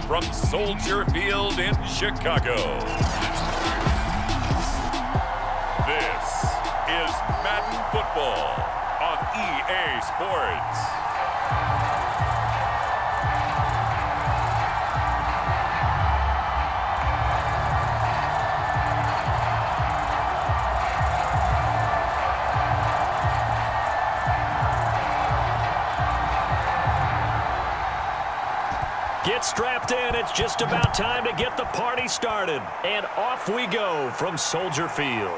from Soldier Field in Chicago. This is Madden Football on EA Sports. Get strapped in. It's just about time to get the party started. And off we go from Soldier Field.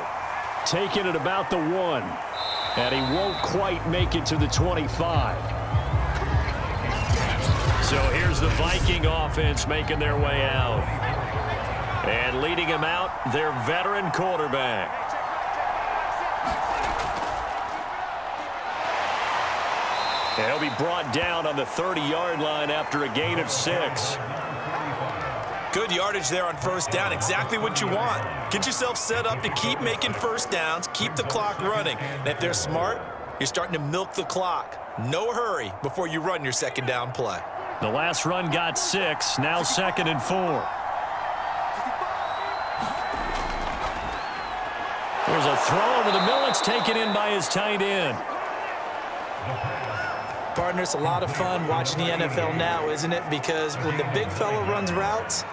Taking it about the 1. And he won't quite make it to the 25. So here's the Viking offense making their way out. And leading him out, their veteran quarterback. He'll be brought down on the 30-yard line after a gain of 6. Good yardage there on first down. Exactly what you want. Get yourself set up to keep making first downs, keep the clock running. And if they're smart, you're starting to milk the clock. No hurry before you run your second down play. The last run got 6, now 2nd and 4. There's a throw over the middle. It's taken in by his tight end. Partner, it's a lot of fun watching the NFL now, isn't it? Because when the big fella runs routes,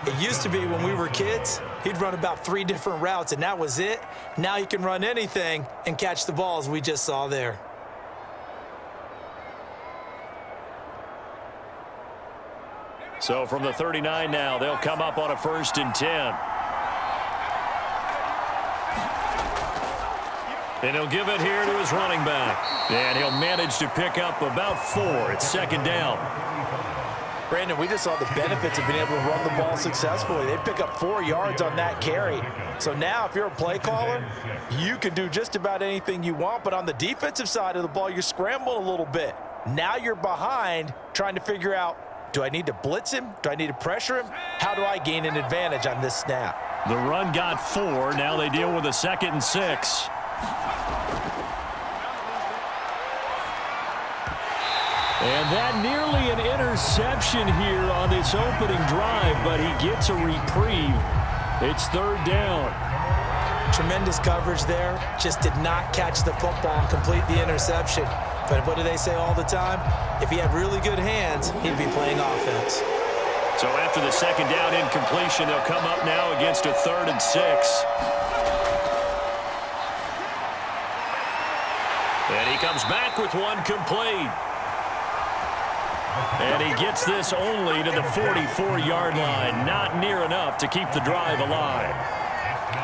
it used to be when we were kids, he'd run about 3 different routes, and that was it. Now he can run anything and catch the balls we just saw there. So from the 39 now, they'll come up on a 1st and 10. And he'll give it here to his running back. And he'll manage to pick up about 4. It's 2nd down. Brandon, we just saw the benefits of being able to run the ball successfully. They pick up 4 yards on that carry. So now if you're a play caller, you can do just about anything you want. But on the defensive side of the ball, you're scrambling a little bit. Now you're behind trying to figure out, do I need to blitz him? Do I need to pressure him? How do I gain an advantage on this snap? The run got 4. Now they deal with a 2nd and 6. And that nearly an interception here on this opening drive, but he gets a reprieve. It's 3rd down. Tremendous coverage there. Just did not catch the football and complete the interception. But what do they say all the time? If he had really good hands, he'd be playing offense. So after the 2nd down incompletion, they'll come up now against a 3rd and 6. And he comes back with one complete. And he gets this only to the 44-yard line. Not near enough to keep the drive alive.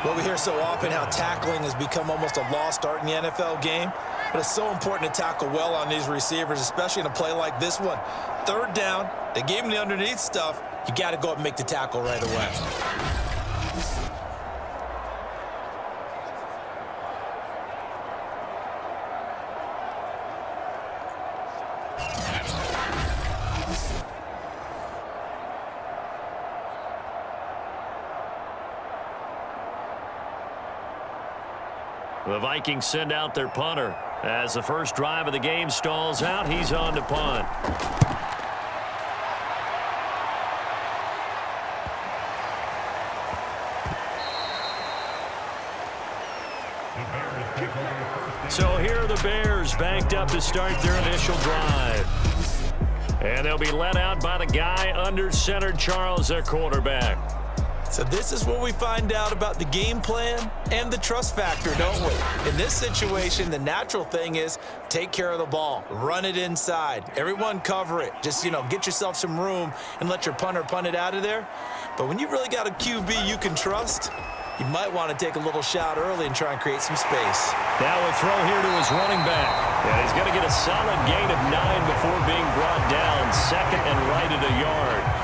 Well, we hear so often how tackling has become almost a lost art in the NFL game. But it's so important to tackle well on these receivers, especially in a play like this one. 3rd down, they gave him the underneath stuff. You got to go up and make the tackle right away. The Vikings send out their punter. As the first drive of the game stalls out, he's on to punt. So here are the Bears banked up to start their initial drive. And they'll be led out by the guy under center, Charles, their quarterback. So this is where we find out about the game plan and the trust factor, don't we? In this situation, the natural thing is take care of the ball, run it inside. Everyone cover it. Just, get yourself some room and let your punter punt it out of there. But when you really got a QB you can trust, you might want to take a little shot early and try and create some space. Now a throw here to his running back. And he's going to get a solid gain of 9 before being brought down. 2nd and right at a yard.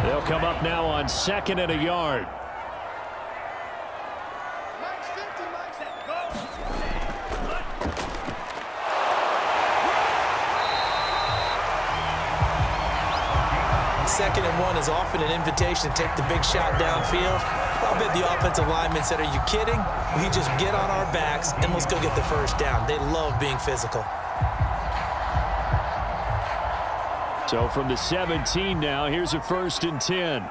They'll come up now on 2nd and a yard. Second and 1 is often an invitation to take the big shot downfield. I bet the offensive lineman said, are you kidding? We just get on our backs and let's go get the first down. They love being physical. So from the 17 now, here's a 1st and 10.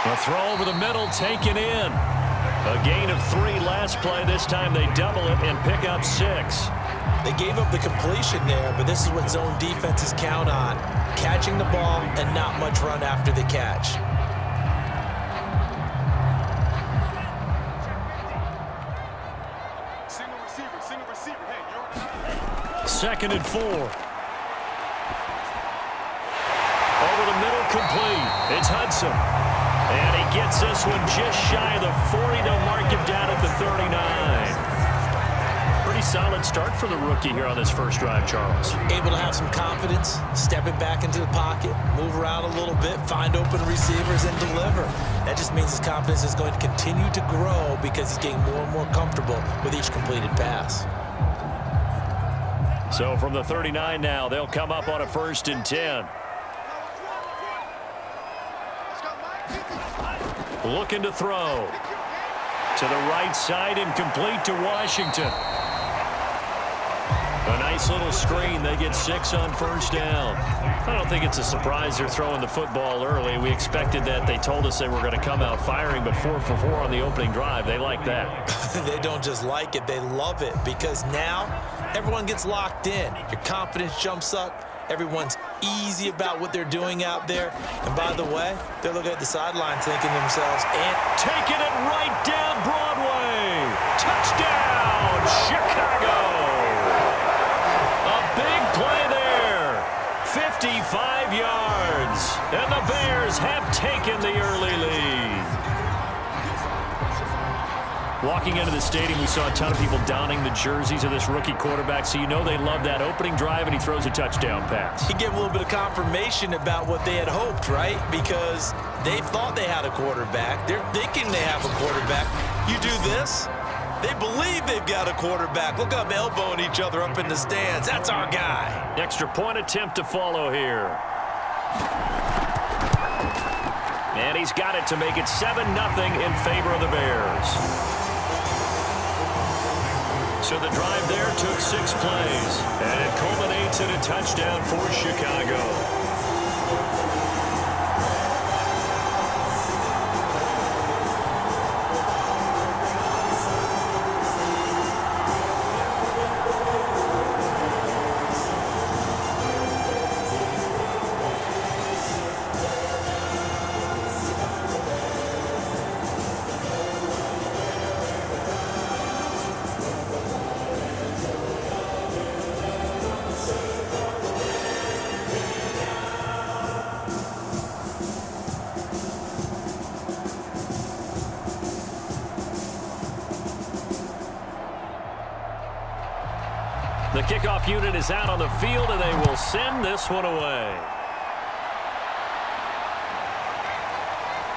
A throw over the middle, taken in. A gain of 3 last play. This time they double it and pick up 6. They gave up the completion there, but this is what zone defenses count on. Catching the ball and not much run after the catch. Single receiver. Hey, you're 2nd and 4. Over the middle, complete. It's Hudson. And he gets this one just shy of the 40. They'll mark him down at the 39. Pretty solid start for the rookie here on this first drive, Charles. Able to have some confidence, stepping back into the pocket, move around a little bit, find open receivers, and deliver. That just means his confidence is going to continue to grow because he's getting more and more comfortable with each completed pass. So from the 39 now, they'll come up on a 1st and 10. Looking to throw. To the right side, incomplete to Washington. A nice little screen. They get 6 on 1st down. I don't think it's a surprise they're throwing the football early. We expected that. They told us they were going to come out firing, but 4 for 4 on the opening drive. They like that. They don't just like it, they love it, because now everyone gets locked in. Your confidence jumps up. Everyone's easy about what they're doing out there. And by the way, they're looking at the sidelines thinking to themselves, and taking it right down Broadway. Touchdown, Chicago. A big play there. 55 yards. And the Bears have taken the early lead. Walking into the stadium, we saw a ton of people donning the jerseys of this rookie quarterback, so you know they love that opening drive, and he throws a touchdown pass. He gave a little bit of confirmation about what they had hoped, right? Because they thought they had a quarterback. They're thinking they have a quarterback. You do this, they believe they've got a quarterback. Look up, elbowing each other up in the stands. That's our guy. Extra point attempt to follow here. And he's got it to make it 7-0 in favor of the Bears. So the drive there took 6 plays, and it culminates in a touchdown for Chicago. The kickoff unit is out on the field, and they will send this one away.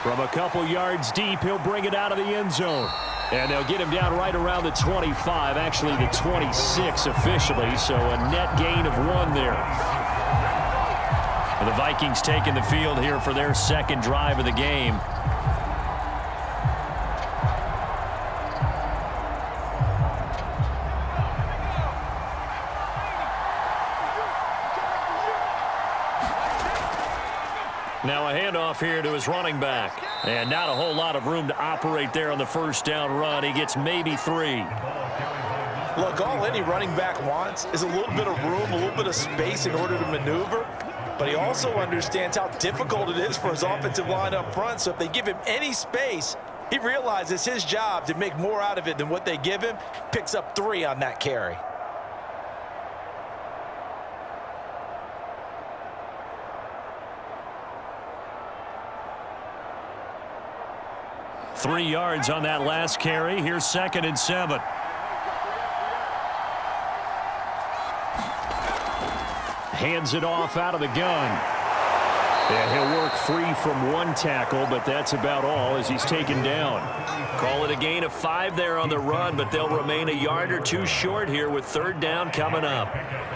From a couple yards deep, he'll bring it out of the end zone. And they'll get him down right around the 25, actually the 26 officially, so a net gain of 1 there. And the Vikings taking the field here for their 2nd drive of the game. Now a handoff here to his running back. And not a whole lot of room to operate there on the 1st down run. He gets maybe 3. Look, all any running back wants is a little bit of room, a little bit of space in order to maneuver. But he also understands how difficult it is for his offensive line up front. So if they give him any space, he realizes his job to make more out of it than what they give him. Picks up 3 on that carry. Three yards on that last carry. Here's 2nd and 7. Hands it off out of the gun. And he'll work free from one tackle, but that's about all as he's taken down. Call it a gain of 5 there on the run, but they'll remain a yard or two short here with third down coming up.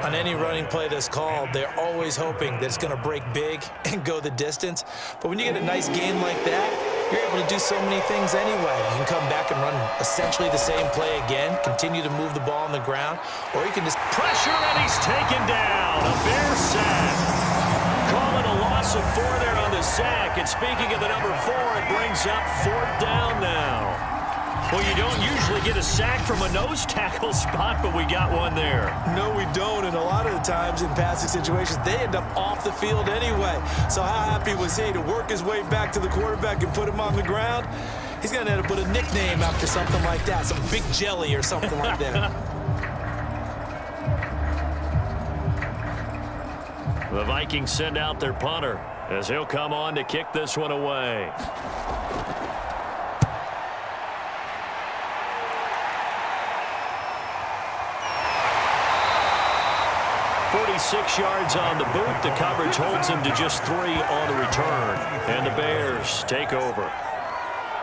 On any running play that's called, they're always hoping that it's going to break big and go the distance. But when you get a nice gain like that, you're able to do so many things anyway. You can come back and run essentially the same play again, continue to move the ball on the ground, or you can just pressure, and he's taken down. A Bear sack. Call it a loss of 4 there on the sack. And speaking of the number 4, it brings up 4th down now. Well, you don't usually get a sack from a nose tackle spot, but we got one there. No, we don't, and a lot of the times in passing situations, they end up off the field anyway. So how happy was he to work his way back to the quarterback and put him on the ground? He's going to end up with a nickname after something like that, some Big Jelly or something like that. The Vikings send out their punter as he'll come on to kick this one away. 46 yards on the boot. The coverage holds him to just 3 on the return. And the Bears take over.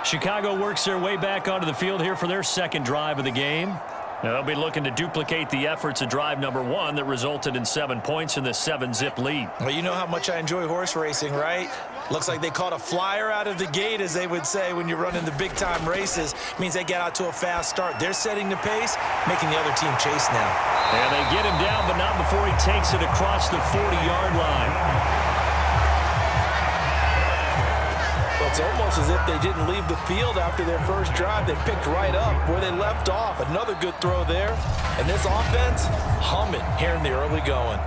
Chicago works their way back onto the field here for their second drive of the game. Now they'll be looking to duplicate the efforts of drive number 1 that resulted in 7 points in the 7-zip lead. Well, you know how much I enjoy horse racing, right? Looks like they caught a flyer out of the gate, as they would say when you're running the big-time races. Means they get out to a fast start. They're setting the pace, making the other team chase now. And they get him down, but not before he takes it across the 40-yard line. It's almost as if they didn't leave the field after their first drive. They picked right up where they left off. Another good throw there. And this offense, humming here in the early going.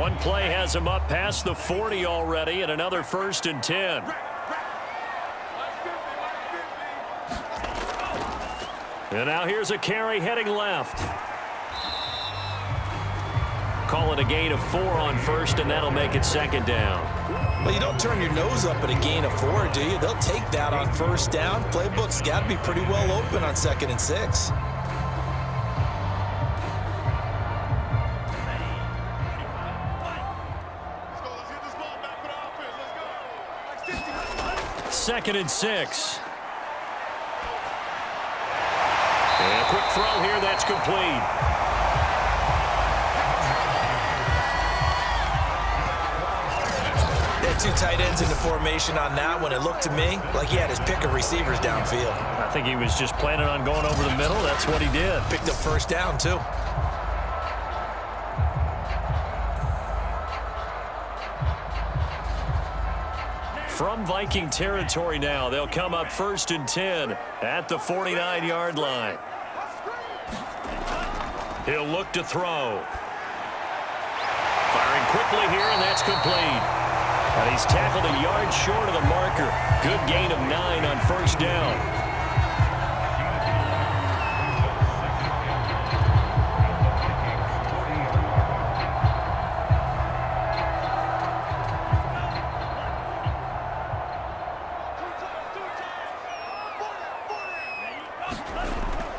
One play has him up past the 40 already, and another 1st and 10. And now here's a carry heading left. Call it a gain of 4 on 1st, and that'll make it 2nd down. Well, you don't turn your nose up at a gain of 4, do you? They'll take that on 1st down. Playbook's got to be pretty well open on 2nd and 6. Second and 6. And a quick throw here, that's complete. They had 2 tight ends in the formation on that one. It looked to me like he had his pick of receivers downfield. I think he was just planning on going over the middle. That's what he did. Picked up 1st down, too. From Viking territory now, they'll come up 1st and 10 at the 49-yard line. He'll look to throw. Firing quickly here, and that's complete. And he's tackled a yard short of the marker. Good gain of 9 on 1st down.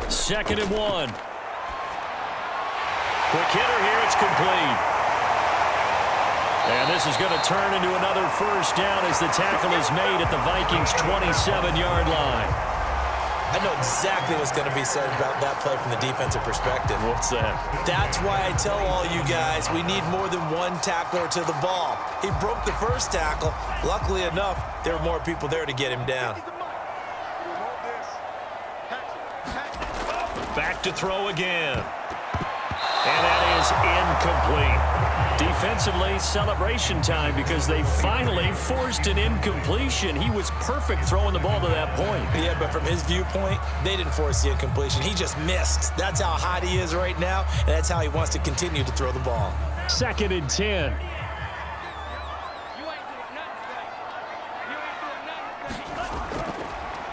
Second and 1. Quick hitter here, it's complete. And this is going to turn into another 1st down as the tackle is made at the Vikings' 27-yard line. I know exactly what's going to be said about that play from the defensive perspective. What's that? That's why I tell all you guys we need more than one tackler to the ball. He broke the 1st tackle. Luckily enough, there were more people there to get him down. Back to throw again. And that is incomplete. Defensively, celebration time because they finally forced an incompletion. He was perfect throwing the ball to that point. Yeah, but from his viewpoint, they didn't force the incompletion. He just missed. That's how hot he is right now, and that's how he wants to continue to throw the ball. 2nd and 10.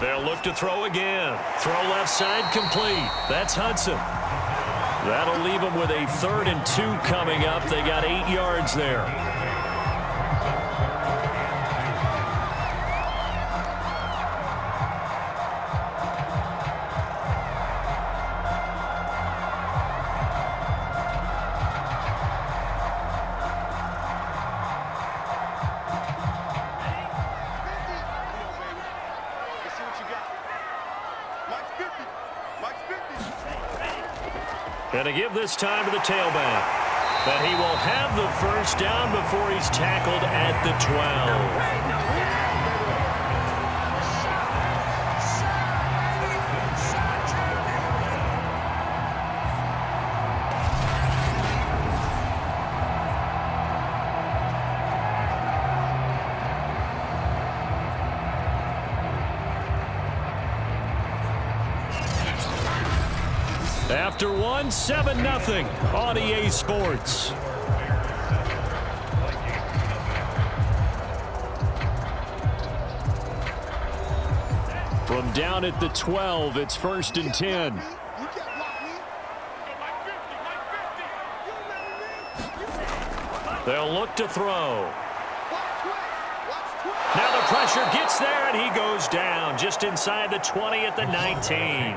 They'll look to throw again. Throw left side complete. That's Hudson. That'll leave them with a 3rd and 2 coming up. They got 8 yards there. And to give this time to the tailback. But he will have the first down before he's tackled at the 12. After one, 7-0 on EA Sports. From down at the 12, it's 1st and 10. They'll look to throw. Now the pressure gets there, and he goes down just inside the 20 at the 19.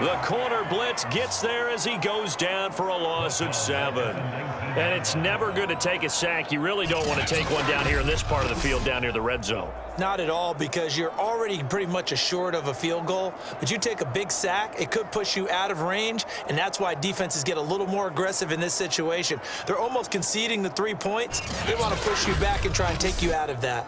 The corner blitz gets there as he goes down for a loss of 7. And it's never good to take a sack. You really don't want to take one down here in this part of the field down near the red zone. Not at all, because you're already pretty much assured of a field goal. But you take a big sack, it could push you out of range, and that's why defenses get a little more aggressive in this situation. They're almost conceding the 3 points. They want to push you back and try and take you out of that.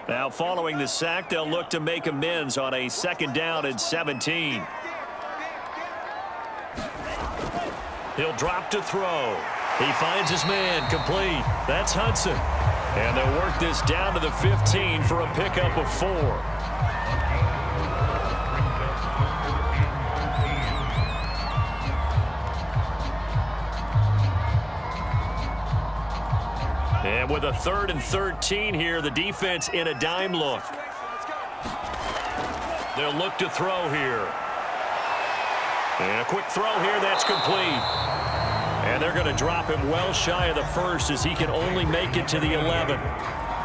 Now, following the sack, they'll look to make amends on a 2nd down and 17. He'll drop to throw. He finds his man complete. That's Hudson. And they'll work this down to the 15 for a pickup of 4. And with a 3rd and 13 here, the defense in a dime look. They'll look to throw here. And a quick throw here, that's complete. And they're going to drop him well shy of the 1st as he can only make it to the 11.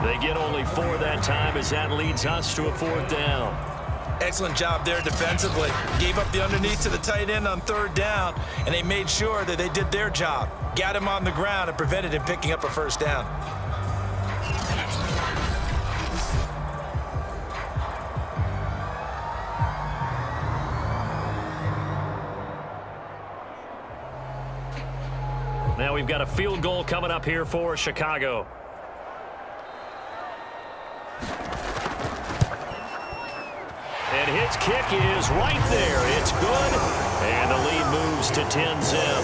They get only 4 that time as that leads us to a 4th down. Excellent job there defensively. Gave up the underneath to the tight end on 3rd down, and they made sure that they did their job. Got him on the ground and prevented him picking up a 1st down. Now we've got a field goal coming up here for Chicago. And his kick is right there. It's good. And the lead moves to 10-zip.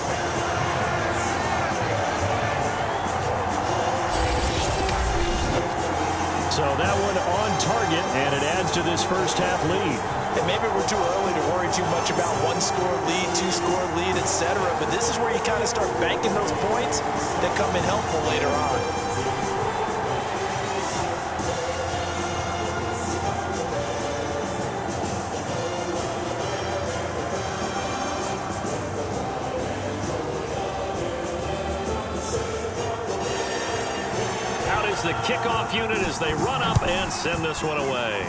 So that one on target, and it adds to this first half lead. And maybe we're too early to worry too much about 1-score lead, 2-score lead, etc. But this is where you kind of start banking those points that come in helpful later on. The kickoff unit as they run up and send this one away.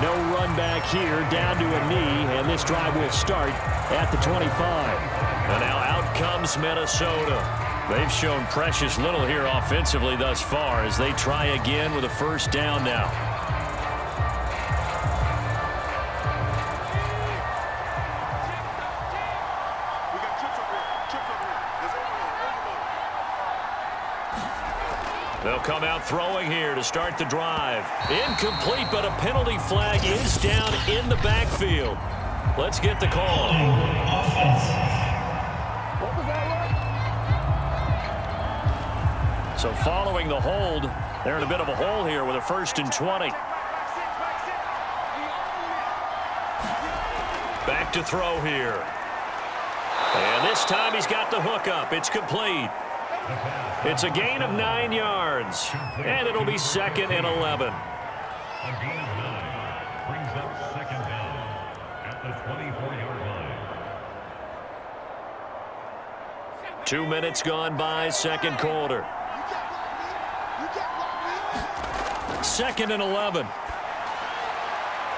No run back here, down to a knee, and this drive will start at the 25. And now out comes Minnesota. They've shown precious little here offensively thus far as they try again with a 1st down now. They'll come out throwing here to start the drive. Incomplete, but a penalty flag is down in the backfield. Let's get the call. So following the hold, they're in a bit of a hole here with a 1st and 20. Back to throw here. And this time he's got the hook up. It's complete. It's a gain of 9 yards, and it'll be 2nd and 11. A gain of 9 brings up 2nd down at the 24-yard line. 2 minutes gone by, 2nd quarter. 2nd and 11.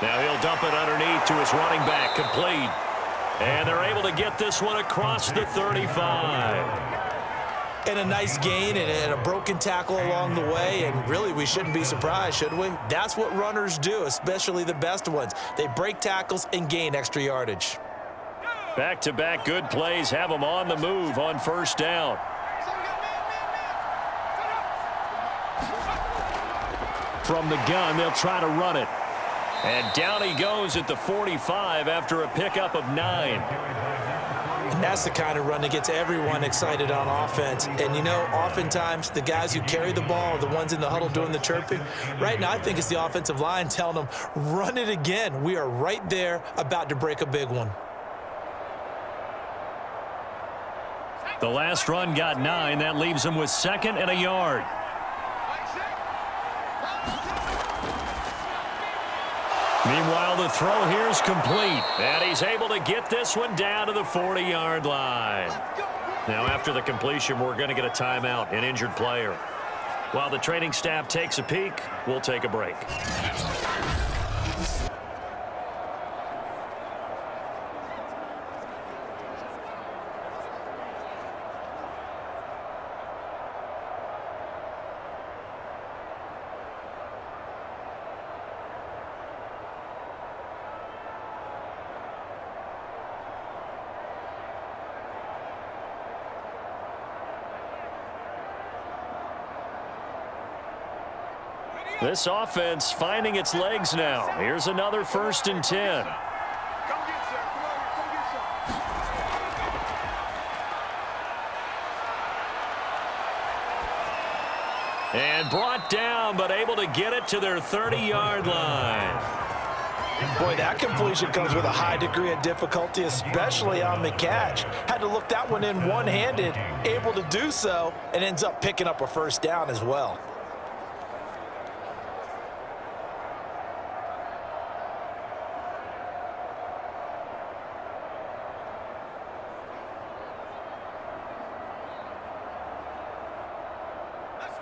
Now he'll dump it underneath to his running back, complete. And they're able to get this one across the 35. And a nice gain and a broken tackle along the way, and really we shouldn't be surprised, should we? That's what runners do, especially the best ones. They break tackles and gain extra yardage. Back-to-back good plays have them on the move on first down. From the gun, they'll try to run it. And down he goes at the 45 after a pickup of 9. And that's the kind of run that gets everyone excited on offense. And, you know, oftentimes the guys who carry the ball are the ones in the huddle doing the chirping. Right now, I think it's the offensive line telling them, run it again. We are right there about to break a big one. The last run got 9. That leaves him with 2nd and a yard. Meanwhile, the throw here is complete. And he's able to get this one down to the 40-yard line. Now, after the completion, we're going to get a timeout, an injured player. While the training staff takes a peek, we'll take a break. This offense finding its legs now. Here's another 1st and 10. And brought down, but able to get it to their 30-yard line. Boy, that completion comes with a high degree of difficulty, especially on the catch. Had to look that one in one-handed, able to do so, and ends up picking up a 1st down as well.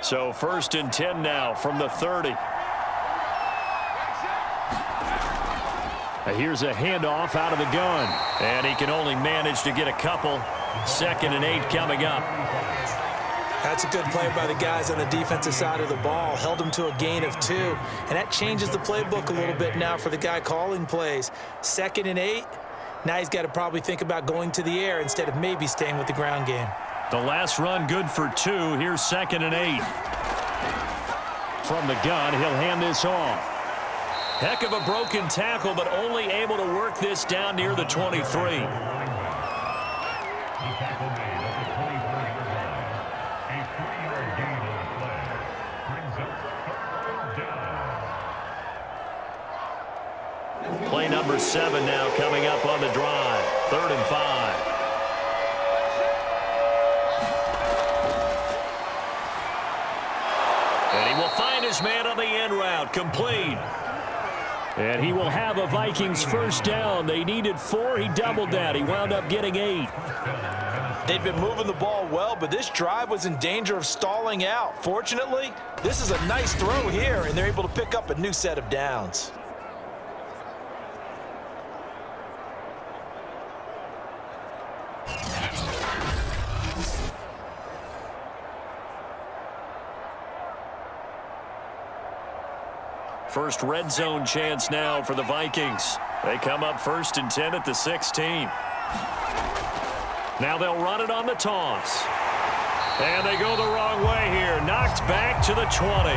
So 1st and 10 now from the 30. Here's a handoff out of the gun. And he can only manage to get a couple. 2nd and 8 coming up. That's a good play by the guys on the defensive side of the ball. Held them to a gain of 2. And that changes the playbook a little bit now for the guy calling plays. 2nd and 8. Now he's got to probably think about going to the air instead of maybe staying with the ground game. The last run good for 2. Here's 2nd and 8. From the gun, he'll hand this off. Heck of a broken tackle, but only able to work this down near the 23. Play number 7 now coming up on the drive. 3rd and 5. And he will find his man on the end route, complete. And he will have a Vikings 1st down. They needed 4. He doubled that. He wound up getting 8. They'd been moving the ball well, but this drive was in danger of stalling out. Fortunately, this is a nice throw here, and they're able to pick up a new set of downs. First red zone chance now for the Vikings. They come up 1st and 10 at the 16. Now they'll run it on the toss. And they go the wrong way here. Knocked back to the 20.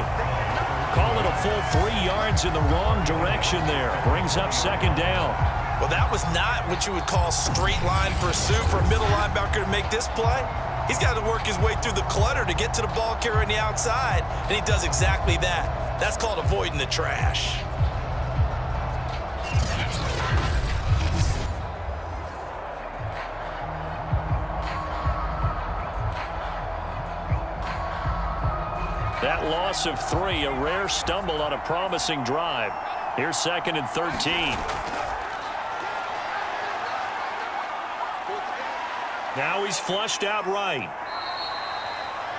Call it a full 3 yards in the wrong direction there. Brings up 2nd down. Well, that was not what you would call straight line pursuit for a middle linebacker to make this play. He's got to work his way through the clutter to get to the ball carrier on the outside, and he does exactly that. That's called avoiding the trash. That loss of 3, a rare stumble on a promising drive. Here's 2nd and 13. Now he's flushed out right.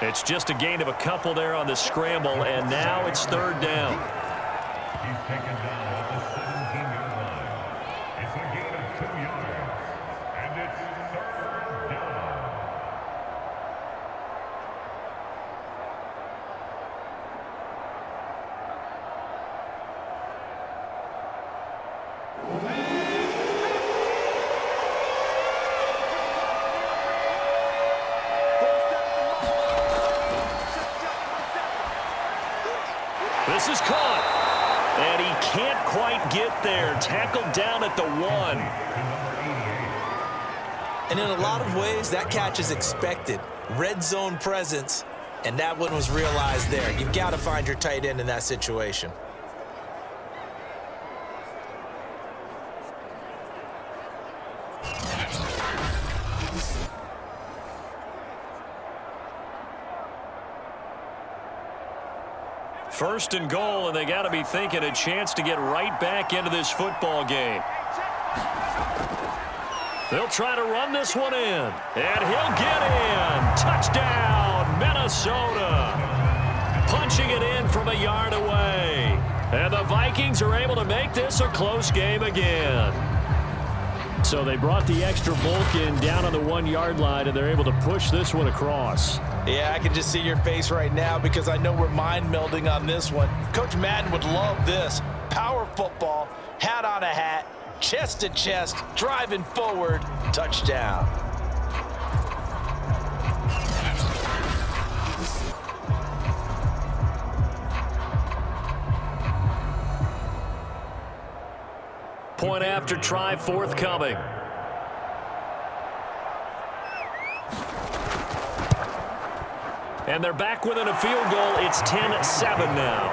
It's just a gain of a couple there on the scramble, and now it's 3rd down. He's taken down at the 17-yard line. It's a gain of 2 yards, and it's 3rd This is caught. And he can't quite get there. Tackled down at the 1. And in a lot of ways, that catch is expected. Red zone presence, and that one was realized there. You've got to find your tight end in that situation. First and goal, and they got to be thinking a chance to get right back into this football game. They'll try to run this one in, and he'll get in. Touchdown, Minnesota. Punching it in from a yard away. And the Vikings are able to make this a close game again. So they brought the extra bulk in down on the 1-yard line, and they're able to push this one across. Yeah, I can just see your face right now because I know we're mind melding on this one. Coach Madden would love this. Power football, hat on a hat, chest to chest, driving forward, touchdown. Point after try forthcoming. And they're back within a field goal. It's 10-7 now.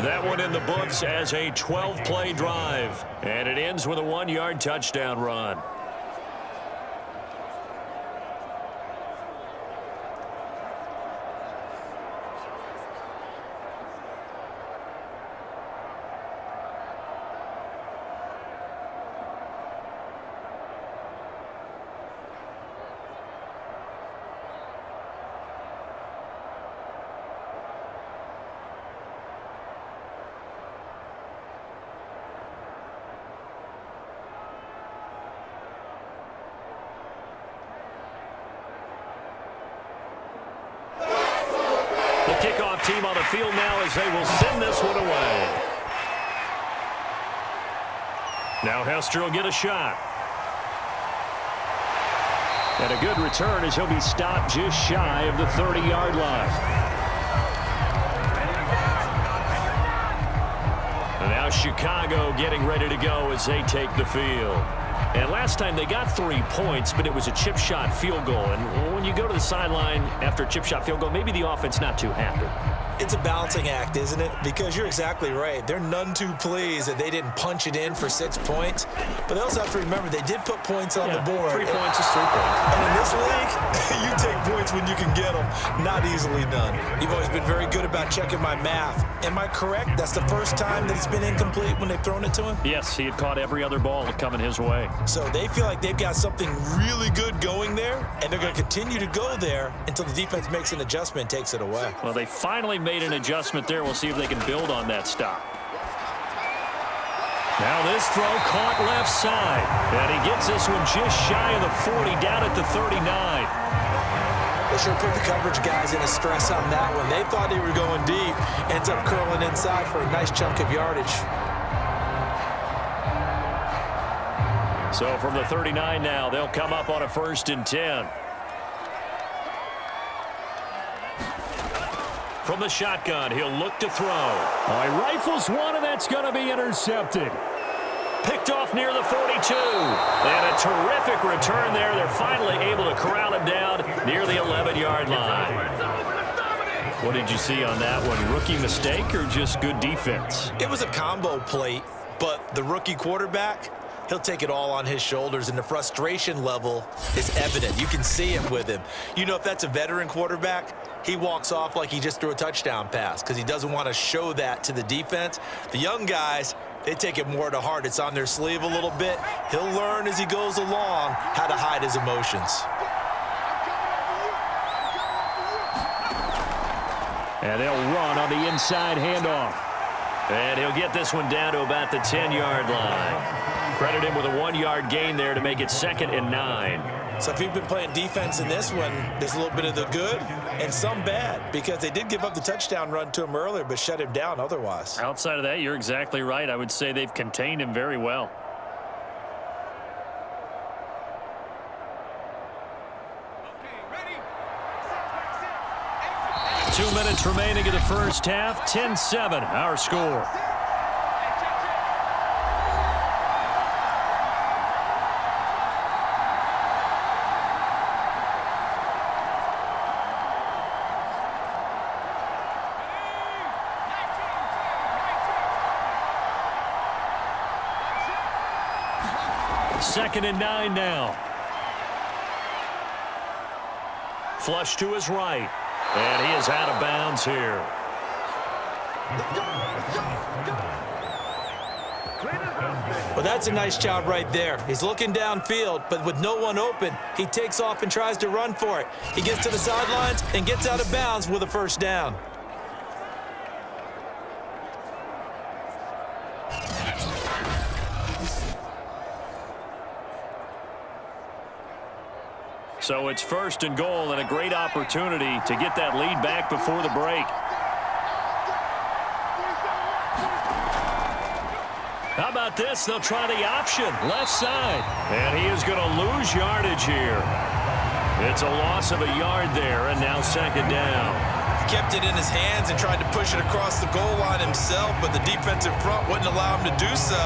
That one in the books as a 12-play drive. And it ends with a 1-yard touchdown run. Kickoff team on the field now as they will send this one away. Now Hester will get a shot. And a good return as he'll be stopped just shy of the 30-yard line. And now Chicago getting ready to go as they take the field. And last time they got 3 points, but it was a chip shot field goal. And when you go to the sideline after a chip shot field goal, maybe the offense not too happy. It's a balancing act, isn't it? Because you're exactly right. They're none too pleased that they didn't punch it in for 6 points. But they also have to remember they did put points on the board. 3 points is 3 points. And in this league, you take points when you can get them. Not easily done. You've always been very good about checking my math. Am I correct? That's the first time that it's been incomplete when they've thrown it to him? Yes, he had caught every other ball coming his way. So they feel like they've got something really good going there, and they're going to continue to go there until the defense makes an adjustment and takes it away. Well, they finally made an adjustment there. We'll see if they can build on that stop. Now this throw caught left side, and he gets this one just shy of the 40, down at the 39. They sure put the coverage guys in a stress on that one. They thought they were going deep. Ends up curling inside for a nice chunk of yardage. So from the 39 now, they'll come up on a 1st and 10. From the shotgun, he'll look to throw. He rifles one, and that's going to be intercepted. Picked off near the 42. And a terrific return there. They're finally able to corral him down near the 11-yard line. What did you see on that one? Rookie mistake or just good defense? It was a combo plate, but the rookie quarterback, he'll take it all on his shoulders, and the frustration level is evident. You can see it with him. You know, if that's a veteran quarterback, he walks off like he just threw a touchdown pass because he doesn't want to show that to the defense. The young guys, they take it more to heart. It's on their sleeve a little bit. He'll learn as he goes along how to hide his emotions. And they'll run on the inside handoff. And he'll get this one down to about the 10-yard line. Credit him with a 1-yard gain there to make it 2nd and 9. So if you've been playing defense in this one, there's a little bit of the good and some bad, because they did give up the touchdown run to him earlier but shut him down otherwise. Outside of that, you're exactly right. I would say they've contained him very well. 2 minutes remaining in the first half. 10-7, our score. Second and 9 now. Flush to his right. And he is out of bounds here. Well, that's a nice job right there. He's looking downfield, but with no one open, he takes off and tries to run for it. He gets to the sidelines and gets out of bounds with a first down. So it's first and goal and a great opportunity to get that lead back before the break. How about this? They'll try the option, left side. And he is going to lose yardage here. It's a loss of a yard there, and now second down. Kept it in his hands and tried to push it across the goal line himself, but the defensive front wouldn't allow him to do so,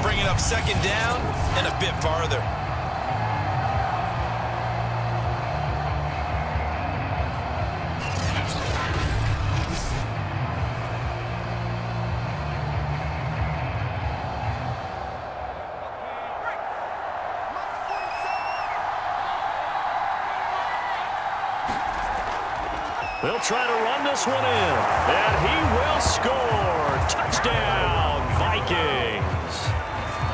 bringing up second down and a bit farther. They'll try to run this one in, and he will score. Touchdown, Vikings.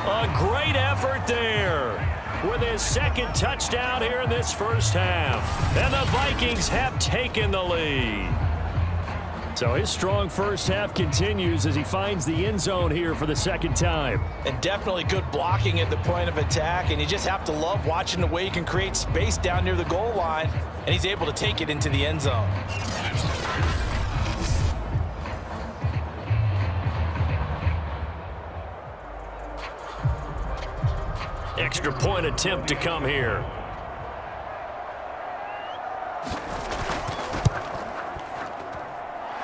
A great effort there with his second touchdown here in this first half. And the Vikings have taken the lead. So his strong first half continues as he finds the end zone here for the second time. And definitely good blocking at the point of attack, and you just have to love watching the way he can create space down near the goal line, and he's able to take it into the end zone. Extra point attempt to come here.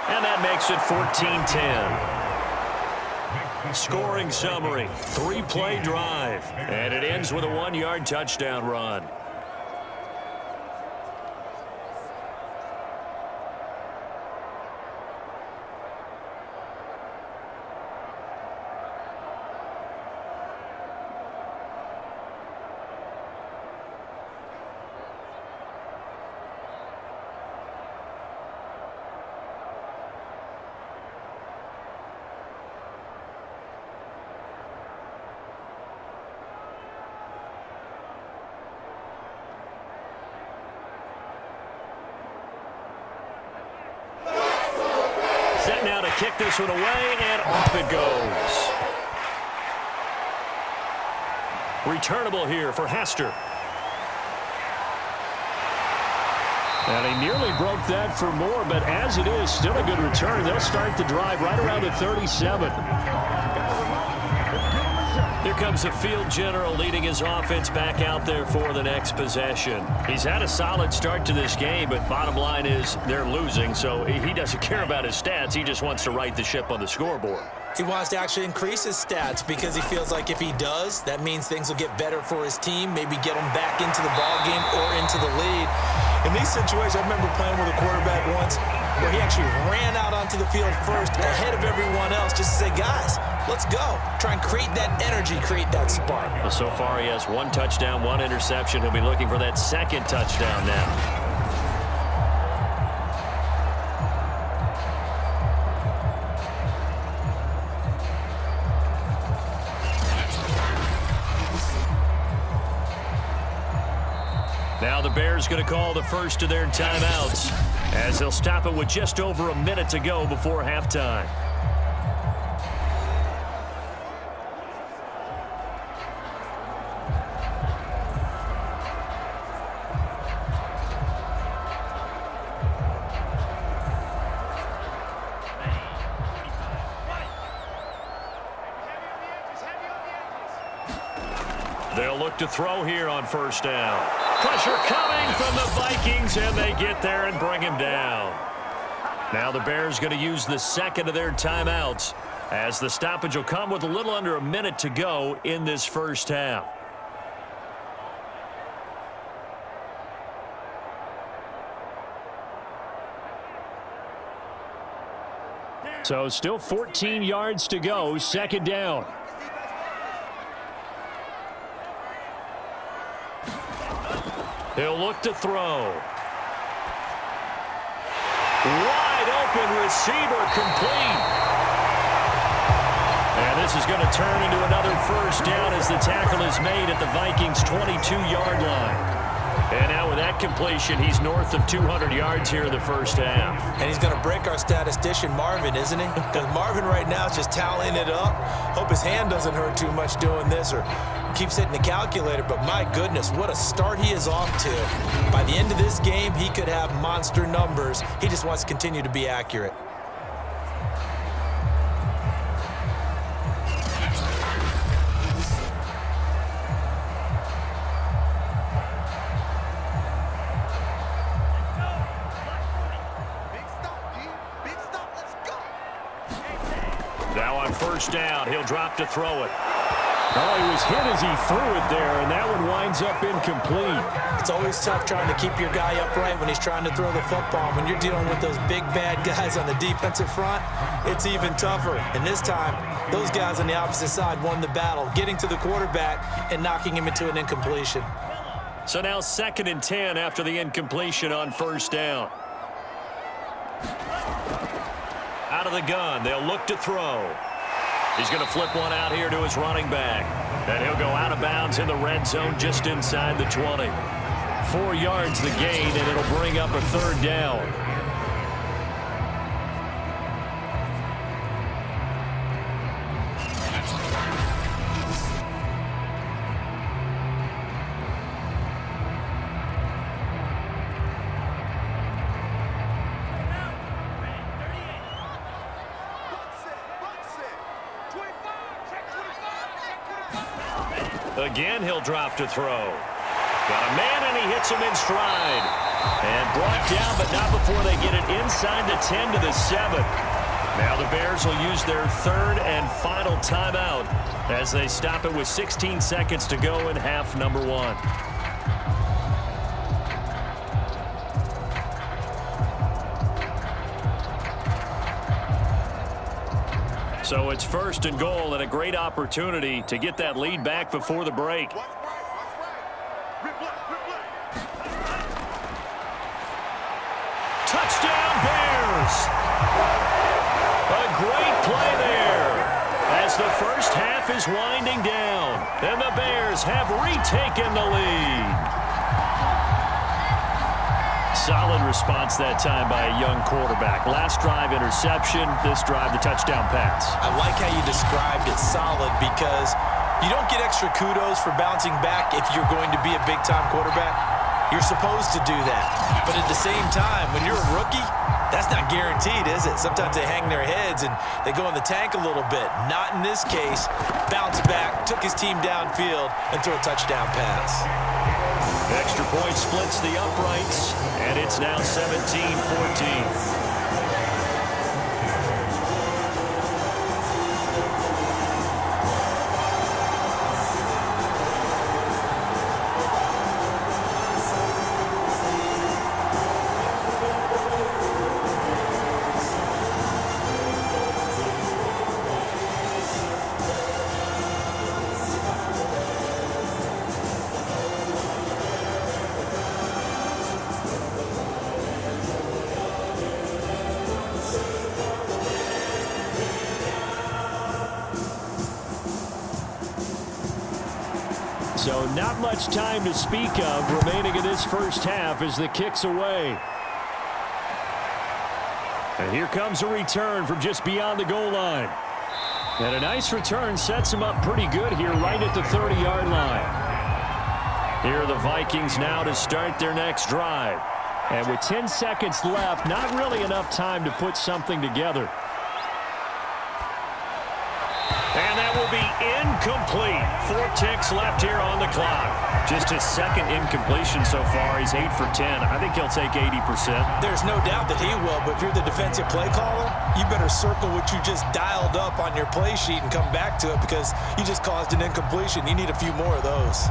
And that makes it 14-10. Scoring summary, 3-play drive. And it ends with a 1-yard touchdown run. Set now to kick this one away, and off it goes. Returnable here for Hester. And he nearly broke that for more, but as it is, still a good return. They'll start the drive right around the 37. Here comes the field general leading his offense back out there for the next possession. He's had a solid start to this game, but bottom line is they're losing, so he doesn't care about his stats. He just wants to right the ship on the scoreboard. He wants to actually increase his stats because he feels like if he does, that means things will get better for his team, maybe get him back into the ball game or into the lead. In these situations, I remember playing with a quarterback once where he actually ran out onto the field first ahead of everyone else just to say, guys, let's go. Try and create that energy, create that spark. Well, so far he has 1 touchdown, 1 interception. He'll be looking for that second touchdown now. Now the Bears going to call the first of their timeouts as they'll stop it with just over a minute to go before halftime. They'll look to throw here on first down. Pressure coming from the Vikings, and they get there and bring him down. Now the Bears going to use the second of their timeouts as the stoppage will come with a little under a minute to go in this first half. So still 14 yards to go, second down. He'll look to throw. Wide open receiver, complete. And this is going to turn into another first down as the tackle is made at the Vikings' 22-yard line. And now with that completion, he's north of 200 yards here in the first half. And he's going to break our statistician Marvin, isn't he? Because Marvin right now is just tallying it up. Hope his hand doesn't hurt too much doing this or keeps hitting the calculator. But my goodness, what a start he is off to. By the end of this game, he could have monster numbers. He just wants to continue to be accurate. First down, he'll drop to throw it. Oh, he was hit as he threw it there, and that one winds up incomplete. It's always tough trying to keep your guy upright when he's trying to throw the football. When you're dealing with those big, bad guys on the defensive front, it's even tougher. And this time, those guys on the opposite side won the battle, getting to the quarterback and knocking him into an incompletion. So now 2nd and 10 after the incompletion on first down. Out of the gun, they'll look to throw. He's going to flip one out here to his running back. And he'll go out of bounds in the red zone just inside the 20. 4 yards the gain, and it'll bring up a third down. Again, he'll drop to throw. Got a man, and he hits him in stride. And brought down, but not before they get it inside the 10 to the 7. Now the Bears will use their third and final timeout as they stop it with 16 seconds to go in half number 1. So it's 1st and goal and a great opportunity to get that lead back before the break. Touchdown Bears! A great play there as the first half is winding down and the Bears have retaken the lead. Solid response that time by a young quarterback. Last drive interception, this drive the touchdown pass. I like how you described it solid because you don't get extra kudos for bouncing back if you're going to be a big-time quarterback. You're supposed to do that. But at the same time, when you're a rookie, that's not guaranteed, is it? Sometimes they hang their heads and they go in the tank a little bit. Not in this case. Bounced back, took his team downfield, and threw a touchdown pass. Extra point splits the uprights, and it's now 17-14. So not much time to speak of remaining in this first half as the kick's away. And here comes a return from just beyond the goal line. And a nice return sets him up pretty good here right at the 30-yard line. Here are the Vikings now to start their next drive. And with 10 seconds left, not really enough time to put something together. And that will be incomplete. 4 ticks left here on the clock. Just his second incompletion so far. He's 8 for 10. I think he'll take 80%. There's no doubt that he will, but if you're the defensive play caller, you better circle what you just dialed up on your play sheet and come back to it because you just caused an incompletion. You need a few more of those.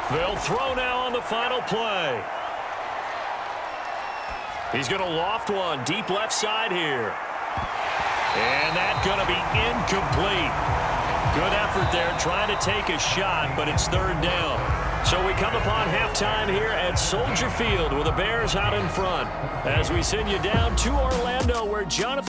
They'll throw now on the final play. He's going to loft one deep left side here. And that's going to be incomplete. Good effort there trying to take a shot, but it's third down. So we come upon halftime here at Soldier Field with the Bears out in front as we send you down to Orlando where Jonathan